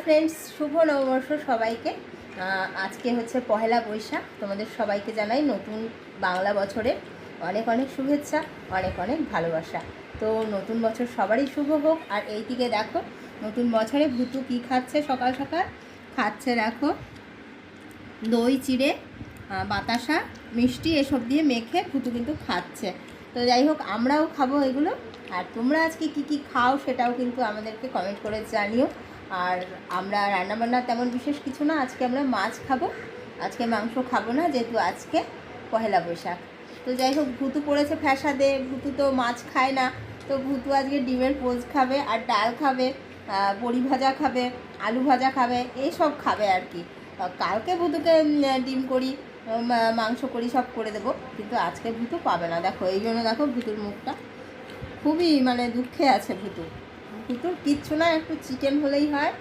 Friends, শুভ নববর্ষ সবাইকে। আজকে হচ্ছে পহেলা বৈশাখ। তোমাদের সবাইকে জানাই নতুন বাংলা বছরের অনেক অনেক শুভেচ্ছা, অনেক অনেক ভালোবাসা। তো নতুন বছর সবারই শুভ হোক। আর এই দিকে দেখো নতুন বছরে ভুতু কী খাচ্ছে, সকাল সকাল খাচ্ছে দেখো দই চিড়ে, বাতাসা, মিষ্টি এসব দিয়ে মেখে ভুতু কিন্তু খাচ্ছে। তো যাই হোক, আমরাও খাবো এগুলো। আর তোমরা আজকে কী কী খাও সেটাও কিন্তু আমাদেরকে কমেন্ট করে জানিও। আর আমরা রান্নাবান্না তেমন বিশেষ কিছু না, আজকে আমরা মাছ খাবো, আজকে মাংস খাবো না, যেহেতু আজকে পহেলা বৈশাখ। তো যাই হোক, ভুতু পড়েছে ফ্যাসাদে, ভুতু তো মাছ খায় না। তো ভুতু আজকে ডিমের পোজ খাবে আর ডাল খাবে, বড়ি ভাজা খাবে, আলু ভাজা খাবে, এইসব খাবে আর কি। কালকে ভুতুকে ডিম করি, মাংস করি, সব করে দেবো, কিন্তু আজকে ভুতু পাবে না। দেখো এই জন্য দেখো ভুতুর মুখটা খুবই দুঃখে আছে। ভুতুর কিচ্ছু না, একটু চিকেন হলেই হয়,